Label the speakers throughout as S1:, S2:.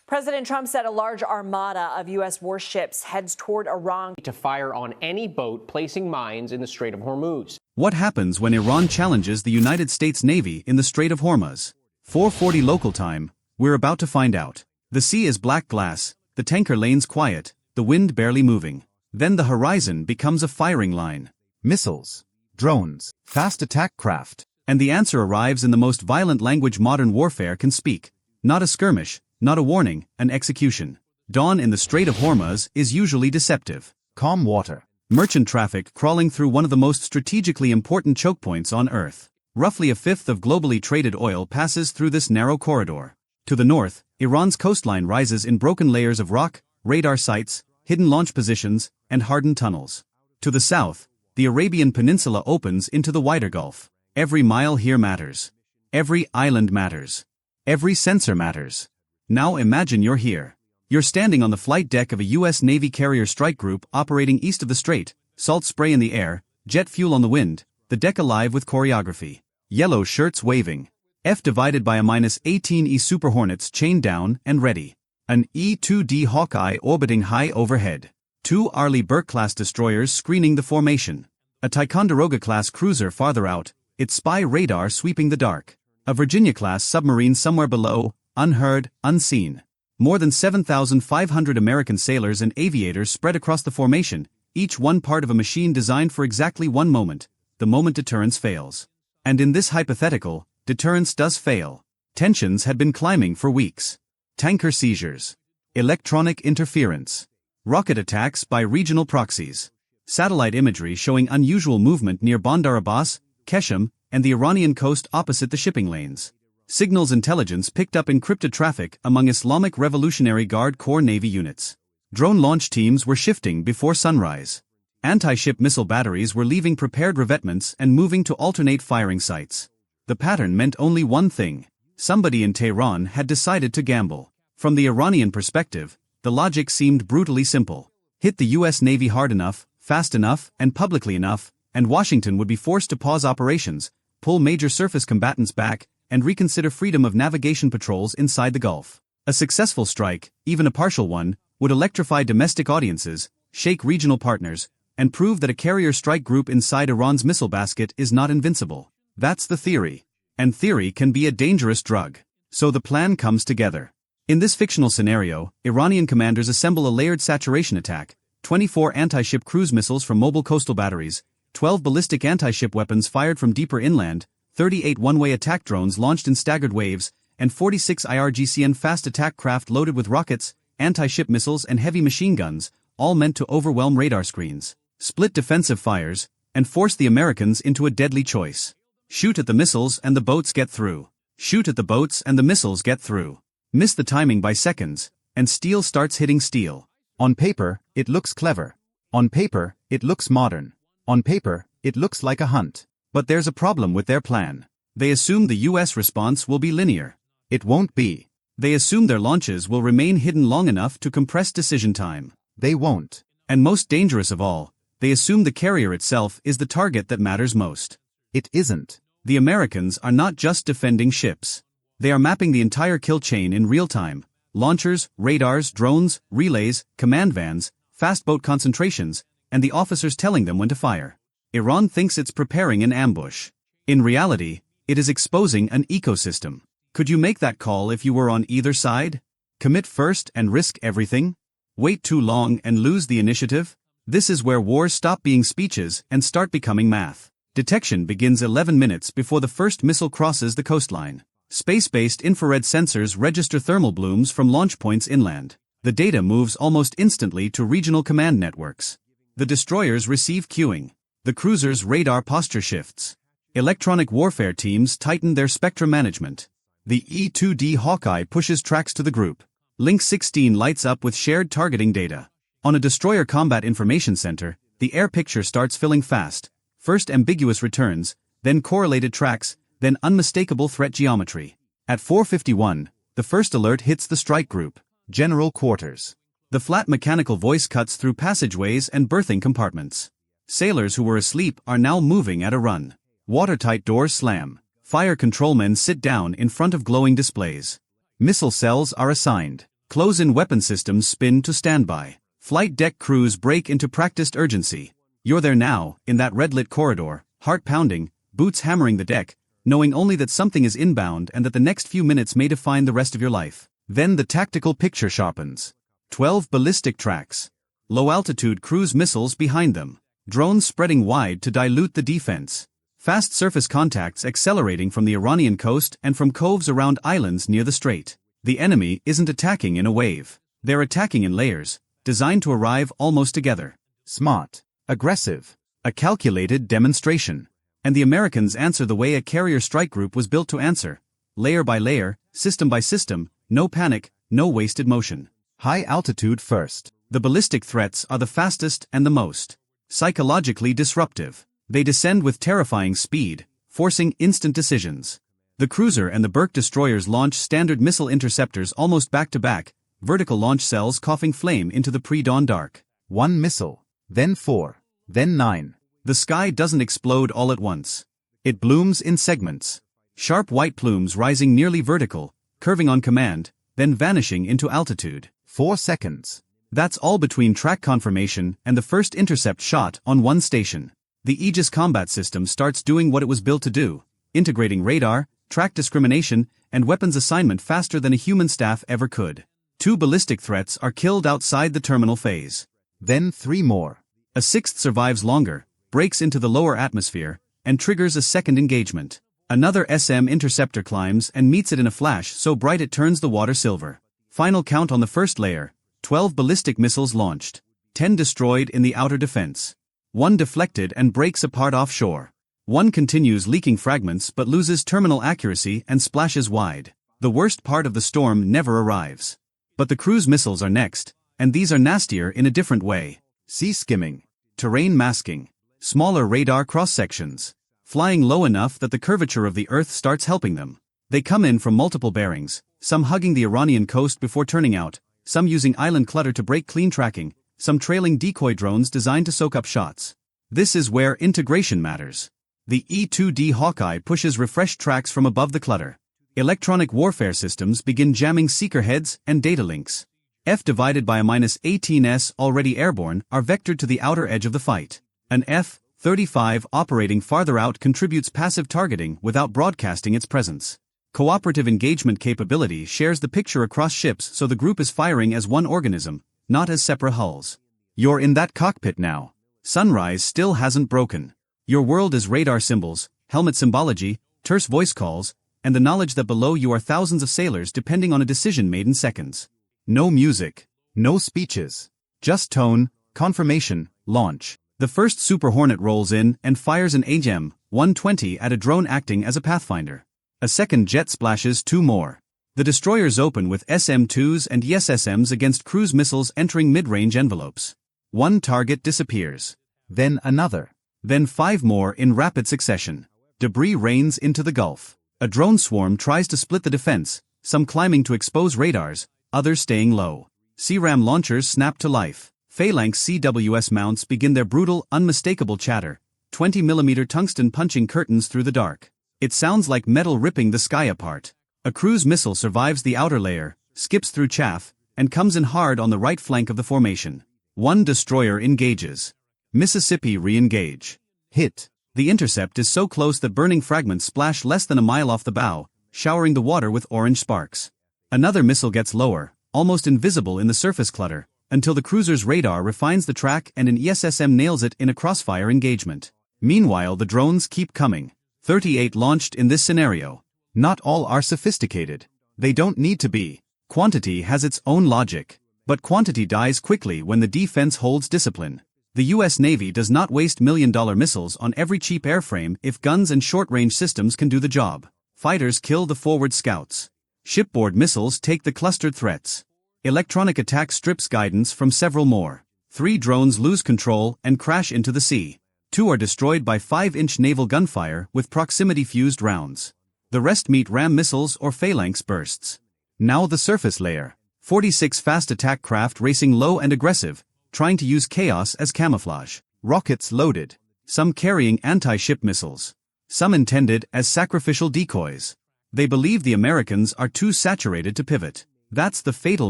S1: President Trump said a large armada of U.S. warships heads toward Iran
S2: to fire on any boat placing mines in the Strait of Hormuz.
S3: What happens when Iran challenges the United States Navy in the Strait of Hormuz? 4:40 local time, we're about to find out. The sea is black glass, the tanker lanes quiet, the wind barely moving. Then the horizon becomes a firing line.
S4: Missiles, drones, fast attack craft.
S3: And the answer arrives in the most violent language modern warfare can speak. Not a skirmish, not a warning, an execution. Dawn in the Strait of Hormuz is usually deceptive.
S4: Calm water.
S3: Merchant traffic crawling through one of the most strategically important choke points on Earth. Roughly a fifth of globally traded oil passes through this narrow corridor. To the north, Iran's coastline rises in broken layers of rock, radar sites, hidden launch positions, and hardened tunnels. To the south, the Arabian Peninsula opens into the wider Gulf. Every mile here matters. Every island matters. Every sensor matters. Now imagine you're here. You're standing on the flight deck of a U.S. Navy carrier strike group operating east of the strait, salt spray in the air, jet fuel on the wind, the deck alive with choreography. Yellow shirts waving. F divided by a -18E Super Hornets chained down and ready. An E-2D Hawkeye orbiting high overhead. 2 Arleigh Burke-class destroyers screening the formation. A Ticonderoga-class cruiser farther out, its spy radar sweeping the dark. A Virginia-class submarine somewhere below, unheard, unseen. More than 7,500 American sailors and aviators spread across the formation, each one part of a machine designed for exactly one moment, the moment deterrence fails. And in this hypothetical, deterrence does fail. Tensions had been climbing for weeks. Tanker seizures. Electronic interference. Rocket attacks by regional proxies. Satellite imagery showing unusual movement near Bandar Abbas, Keshem, and the Iranian coast opposite the shipping lanes. Signals intelligence picked up encrypted traffic among Islamic Revolutionary Guard Corps Navy units. Drone launch teams were shifting before sunrise. Anti-ship missile batteries were leaving prepared revetments and moving to alternate firing sites. The pattern meant only one thing. Somebody in Tehran had decided to gamble. From the Iranian perspective, the logic seemed brutally simple. Hit the U.S. Navy hard enough, fast enough, and publicly enough, and Washington would be forced to pause operations, pull major surface combatants back, and reconsider freedom of navigation patrols inside the Gulf. A successful strike, even a partial one, would electrify domestic audiences, shake regional partners, and prove that a carrier strike group inside Iran's missile basket is not invincible. That's the theory. And theory can be a dangerous drug. So the plan comes together. In this fictional scenario, Iranian commanders assemble a layered saturation attack, 24 anti-ship cruise missiles from mobile coastal batteries, 12 ballistic anti-ship weapons fired from deeper inland, 38 one-way attack drones launched in staggered waves, and 46 IRGCN fast attack craft loaded with rockets, anti-ship missiles and heavy machine guns, all meant to overwhelm radar screens, split defensive fires, and force the Americans into a deadly choice. Shoot at the missiles and the boats get through. Shoot at the boats and the missiles get through. Miss the timing by seconds, and steel starts hitting steel.
S4: On paper, it looks clever. On paper, it looks modern. On paper, it looks like a hunt.
S3: But there's a problem with their plan. They assume the U.S. response will be linear.
S4: It won't be.
S3: They assume their launches will remain hidden long enough to compress decision time.
S4: They won't.
S3: And most dangerous of all, they assume the carrier itself is the target that matters most.
S4: It isn't.
S3: The Americans are not just defending ships. They are mapping the entire kill chain in real time. Launchers, radars, drones, relays, command vans, fast boat concentrations, and the officers telling them when to fire. Iran thinks it's preparing an ambush. In reality, it is exposing an ecosystem. Could you make that call if you were on either side? Commit first and risk everything? Wait too long and lose the initiative? This is where wars stop being speeches and start becoming math. Detection begins 11 minutes before the first missile crosses the coastline. Space-based infrared sensors register thermal blooms from launch points inland. The data moves almost instantly to regional command networks. The destroyers receive cueing. The cruiser's radar posture shifts. Electronic warfare teams tighten their spectrum management. The E-2D Hawkeye pushes tracks to the group. Link 16 lights up with shared targeting data. On a destroyer combat information center, the air picture starts filling fast. First ambiguous returns, then correlated tracks, then unmistakable threat geometry. At 4:51, the first alert hits the strike group.
S4: General quarters.
S3: The flat mechanical voice cuts through passageways and berthing compartments. Sailors who were asleep are now moving at a run. Watertight doors slam. Fire controlmen sit down in front of glowing displays. Missile cells are assigned. Close-in weapon systems spin to standby. Flight deck crews break into practiced urgency. You're there now, in that red-lit corridor, heart pounding, boots hammering the deck, knowing only that something is inbound and that the next few minutes may define the rest of your life. Then the tactical picture sharpens. 12 ballistic tracks. Low-altitude cruise missiles behind them. Drones spreading wide to dilute the defense. Fast surface contacts accelerating from the Iranian coast and from coves around islands near the strait. The enemy isn't attacking in a wave. They're attacking in layers, designed to arrive almost together.
S4: Smart. Aggressive.
S3: A calculated demonstration. And the Americans answer the way a carrier strike group was built to answer. Layer by layer, system by system, no panic, no wasted motion.
S4: High altitude first.
S3: The ballistic threats are the fastest and the most psychologically disruptive. They descend with terrifying speed, forcing instant decisions. The cruiser and the Burke destroyers launch standard missile interceptors almost back-to-back, vertical launch cells coughing flame into the pre-dawn dark.
S4: 1 missile, then 4, then 9.
S3: The sky doesn't explode all at once. It blooms in segments. Sharp white plumes rising nearly vertical, curving on command, then vanishing into altitude.
S4: 4 seconds.
S3: That's all between track confirmation and the first intercept shot on one station. The Aegis combat system starts doing what it was built to do, integrating radar, track discrimination, and weapons assignment faster than a human staff ever could. 2 ballistic threats are killed outside the terminal phase.
S4: Then 3 more.
S3: A 6th survives longer, breaks into the lower atmosphere, and triggers a second engagement. Another SM interceptor climbs and meets it in a flash so bright it turns the water silver. Final count on the first layer, 12 ballistic missiles launched. 10 destroyed in the outer defense. 1 deflected and breaks apart offshore. 1 continues leaking fragments but loses terminal accuracy and splashes wide. The worst part of the storm never arrives. But the cruise missiles are next, and these are nastier in a different way.
S4: Sea skimming.
S3: Terrain masking. Smaller radar cross-sections. Flying low enough that the curvature of the Earth starts helping them. They come in from multiple bearings, some hugging the Iranian coast before turning out, some using island clutter to break clean tracking, some trailing decoy drones designed to soak up shots. This is where integration matters. The E-2D Hawkeye pushes refreshed tracks from above the clutter. Electronic warfare systems begin jamming seeker heads and data links. F divided by a -18S already airborne are vectored to the outer edge of the fight. An F-35 operating farther out contributes passive targeting without broadcasting its presence. Cooperative engagement capability shares the picture across ships so the group is firing as one organism, not as separate hulls. You're in that cockpit now. Sunrise still hasn't broken. Your world is radar symbols, helmet symbology, terse voice calls, and the knowledge that below you are thousands of sailors depending on a decision made in seconds. No music.
S4: No speeches.
S3: Just tone, confirmation, launch. The first Super Hornet rolls in and fires an AGM-120 at a drone acting as a pathfinder. A second jet splashes 2 more. The destroyers open with SM-2s and ESSMs against cruise missiles entering mid-range envelopes. 1 target disappears.
S4: Then another.
S3: Then 5 more in rapid succession. Debris rains into the Gulf. A drone swarm tries to split the defense, some climbing to expose radars, others staying low. CRAM launchers snap to life. Phalanx CIWS mounts begin their brutal, unmistakable chatter, 20mm tungsten punching curtains through the dark. It sounds like metal ripping the sky apart. A cruise missile survives the outer layer, skips through chaff, and comes in hard on the right flank of the formation. 1 destroyer engages. Mississippi re-engage.
S4: Hit.
S3: The intercept is so close that burning fragments splash less than a mile off the bow, showering the water with orange sparks. Another missile gets lower, almost invisible in the surface clutter, until the cruiser's radar refines the track and an ESSM nails it in a crossfire engagement. Meanwhile, the drones keep coming. 38 launched in this scenario. Not all are sophisticated. They don't need to be. Quantity has its own logic. But quantity dies quickly when the defense holds discipline. The US Navy does not waste million-dollar missiles on every cheap airframe if guns and short-range systems can do the job. Fighters kill the forward scouts. Shipboard missiles take the clustered threats. Electronic attack strips guidance from several more. 3 drones lose control and crash into the sea. 2 are destroyed by 5-inch naval gunfire with proximity-fused rounds. The rest meet ram missiles or phalanx bursts. Now the surface layer. 46 fast attack craft racing low and aggressive, trying to use chaos as camouflage. Rockets loaded. Some carrying anti-ship missiles. Some intended as sacrificial decoys. They believe the Americans are too saturated to pivot. That's the fatal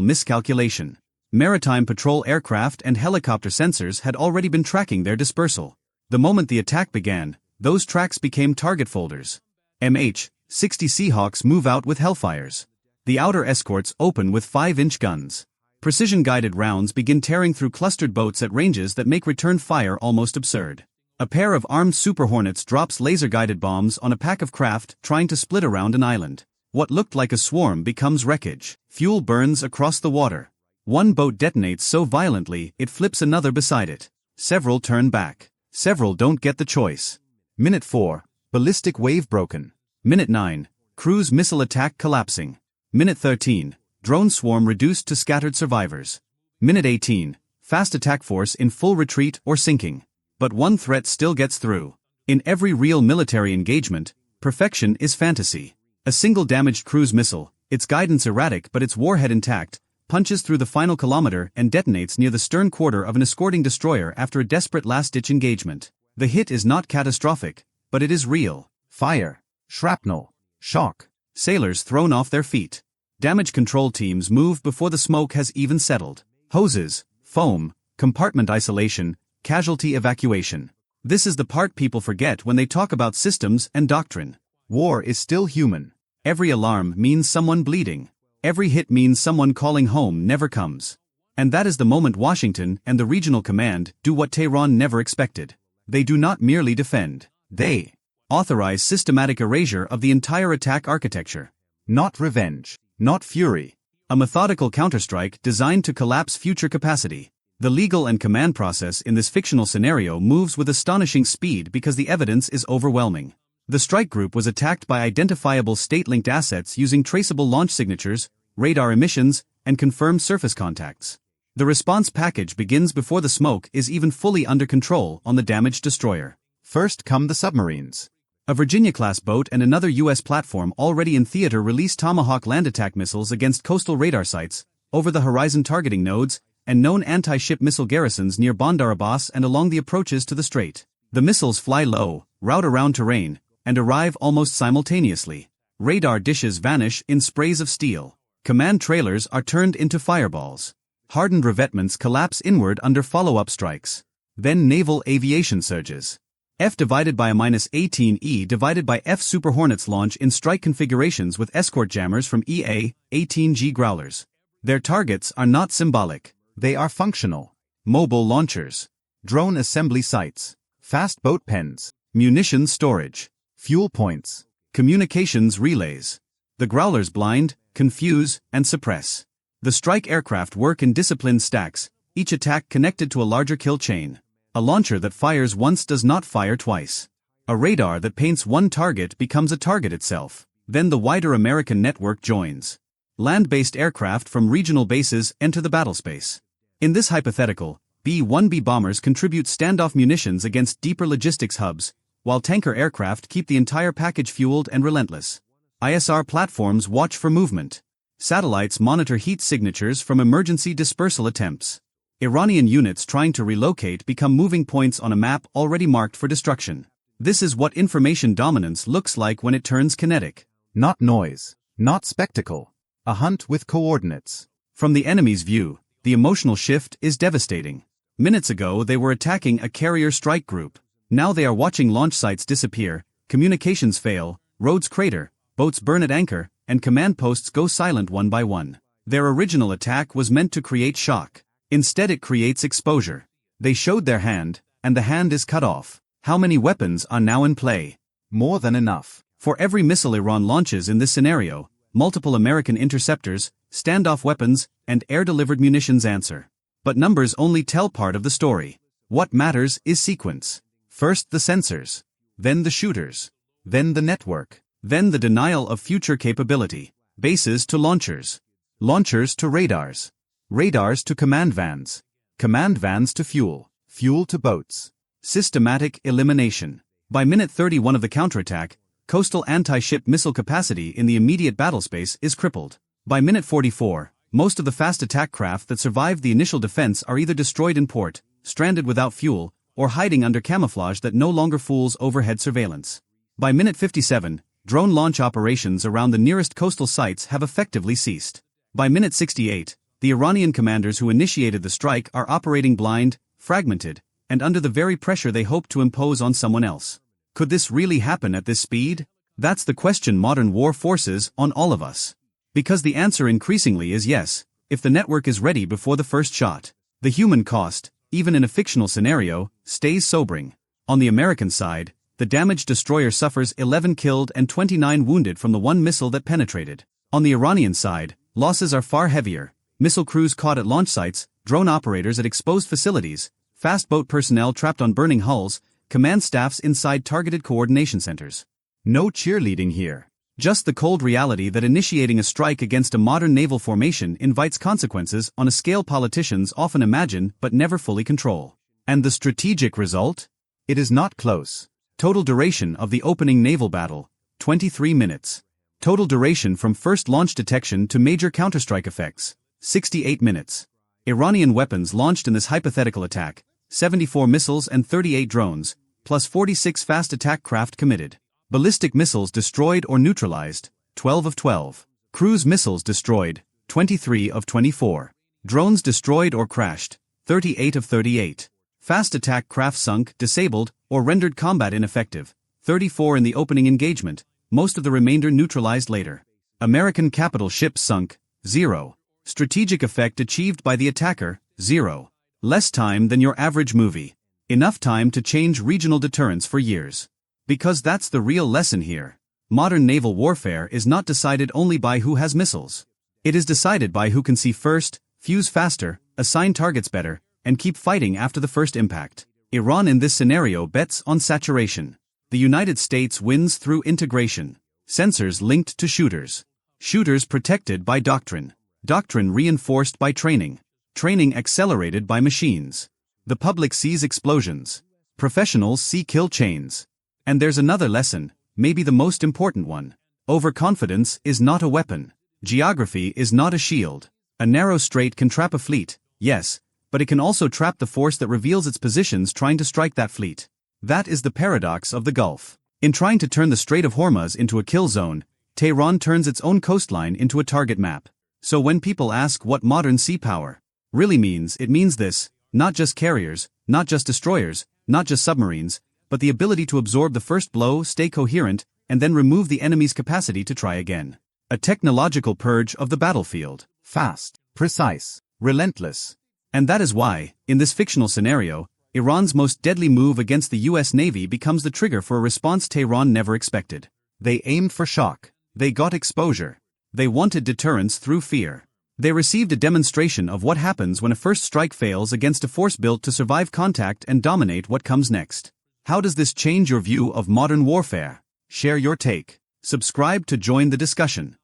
S3: miscalculation. Maritime patrol aircraft and helicopter sensors had already been tracking their dispersal. The moment the attack began, those tracks became target folders. MH-60 Seahawks move out with Hellfires. The outer escorts open with 5-inch guns. Precision-guided rounds begin tearing through clustered boats at ranges that make return fire almost absurd. A pair of armed Super Hornets drops laser-guided bombs on a pack of craft trying to split around an island. What looked like a swarm becomes wreckage. Fuel burns across the water. One boat detonates so violently it flips another beside it. Several turn back. Several don't get the choice.
S4: Minute 4. Ballistic wave broken.
S3: Minute 9. Cruise missile attack collapsing. Minute 13. Drone swarm reduced to scattered survivors. Minute 18. Fast attack force in full retreat or sinking. But one threat still gets through. In every real military engagement, perfection is fantasy. A single damaged cruise missile, its guidance erratic but its warhead intact, punches through the final kilometer and detonates near the stern quarter of an escorting destroyer after a desperate last-ditch engagement. The hit is not catastrophic, but it is real.
S4: Fire. Shrapnel. Shock.
S3: Sailors thrown off their feet. Damage control teams move before the smoke has even settled. Hoses, foam, compartment isolation, casualty evacuation. This is the part people forget when they talk about systems and doctrine.
S4: War is still human.
S3: Every alarm means someone bleeding. Every hit means someone calling home never comes. And that is the moment Washington and the regional command do what Tehran never expected. They do not merely defend. They authorize systematic erasure of the entire attack architecture.
S4: Not revenge. Not fury.
S3: A methodical counterstrike designed to collapse future capacity. The legal and command process in this fictional scenario moves with astonishing speed because the evidence is overwhelming. The strike group was attacked by identifiable state-linked assets using traceable launch signatures, radar emissions, and confirmed surface contacts. The response package begins before the smoke is even fully under control on the damaged destroyer.
S4: First come the submarines.
S3: A Virginia-class boat and another U.S. platform already in theater release Tomahawk land attack missiles against coastal radar sites, over-the-horizon targeting nodes, and known anti-ship missile garrisons near Bandar Abbas and along the approaches to the strait. The missiles fly low, route around terrain, and arrive almost simultaneously. Radar dishes vanish in sprays of steel. Command trailers are turned into fireballs. Hardened revetments collapse inward under follow-up strikes. Then naval aviation surges. F divided by a -18E divided by F Super Hornets launch in strike configurations with escort jammers from A-18G Growlers. Their targets are not symbolic.
S4: They are functional.
S3: Mobile launchers.
S4: Drone assembly sites. Fast boat pens.
S3: Munitions storage.
S4: Fuel points.
S3: Communications relays. The Growlers blind, confuse, and suppress. The strike aircraft work in disciplined stacks, each attack connected to a larger kill chain. A launcher that fires once does not fire twice. A radar that paints one target becomes a target itself. Then the wider American network joins. Land-based aircraft from regional bases enter the battlespace. In this hypothetical, B-1B bombers contribute standoff munitions against deeper logistics hubs, while tanker aircraft keep the entire package fueled and relentless. ISR platforms watch for movement. Satellites monitor heat signatures from emergency dispersal attempts. Iranian units trying to relocate become moving points on a map already marked for destruction. This is what information dominance looks like when it turns kinetic.
S4: Not noise. Not spectacle. A hunt with coordinates.
S3: From the enemy's view, the emotional shift is devastating. Minutes ago they were attacking a carrier strike group. Now they are watching launch sites disappear, communications fail, roads crater, boats burn at anchor, and command posts go silent one by one. Their original attack was meant to create shock. Instead it creates exposure. They showed their hand, and the hand is cut off. How many weapons are now in play?
S4: More than enough.
S3: For every missile Iran launches in this scenario, multiple American interceptors, standoff weapons, and air-delivered munitions answer. But numbers only tell part of the story. What matters is sequence. First the sensors. Then the shooters. Then the network. Then the denial of future capability. Bases to launchers. Launchers to radars. Radars to command vans. Command vans to fuel.
S4: Fuel to boats.
S3: Systematic elimination. By minute 31 of the counterattack, coastal anti-ship missile capacity in the immediate battlespace is crippled. By minute 44, most of the fast attack craft that survived the initial defense are either destroyed in port, stranded without fuel, or hiding under camouflage that no longer fools overhead surveillance. By minute 57, drone launch operations around the nearest coastal sites have effectively ceased. By minute 68, the Iranian commanders who initiated the strike are operating blind, fragmented, and under the very pressure they hope to impose on someone else. Could this really happen at this speed? That's the question modern war forces on all of us. Because the answer increasingly is yes, if the network is ready before the first shot. The human cost, even in a fictional scenario, stays sobering. On the American side, the damaged destroyer suffers 11 killed and 29 wounded from the one missile that penetrated. On the Iranian side, losses are far heavier: missile crews caught at launch sites, drone operators at exposed facilities, fast boat personnel trapped on burning hulls, command staffs inside targeted coordination centers. No cheerleading here. Just the cold reality that initiating a strike against a modern naval formation invites consequences on a scale politicians often imagine but never fully control. And the strategic result? It is not close. Total duration of the opening naval battle, 23 minutes. Total duration from first launch detection to major counterstrike effects, 68 minutes. Iranian weapons launched in this hypothetical attack, 74 missiles and 38 drones, plus 46 fast attack craft committed. Ballistic missiles destroyed or neutralized, 12 of 12. Cruise missiles destroyed, 23 of 24. Drones destroyed or crashed, 38 of 38. Fast attack craft sunk, disabled, or rendered combat ineffective, 34 in the opening engagement, most of the remainder neutralized later. American capital ships sunk, 0. Strategic effect achieved by the attacker, 0. Less time than your average movie. Enough time to change regional deterrence for years. Because that's the real lesson here. Modern naval warfare is not decided only by who has missiles. It is decided by who can see first, fuse faster, assign targets better, and keep fighting after the first impact. Iran in this scenario bets on saturation. The United States wins through integration. Sensors linked to shooters. Shooters protected by doctrine. Doctrine reinforced by training. Training accelerated by machines. The public sees explosions. Professionals see kill chains. And there's another lesson, maybe the most important one. Overconfidence is not a weapon. Geography is not a shield. A narrow strait can trap a fleet, yes, but it can also trap the force that reveals its positions trying to strike that fleet. That is the paradox of the Gulf. In trying to turn the Strait of Hormuz into a kill zone, Tehran turns its own coastline into a target map. So when people ask what modern sea power really means, it means this: not just carriers, not just destroyers, not just submarines, but the ability to absorb the first blow, stay coherent, and then remove the enemy's capacity to try again. A technological purge of the battlefield. Fast, precise, relentless. And that is why, in this fictional scenario, Iran's most deadly move against the US Navy becomes the trigger for a response Tehran never expected. They aimed for shock. They got exposure. They wanted deterrence through fear. They received a demonstration of what happens when a first strike fails against a force built to survive contact and dominate what comes next. How does this change your view of modern warfare? Share your take. Subscribe to join the discussion.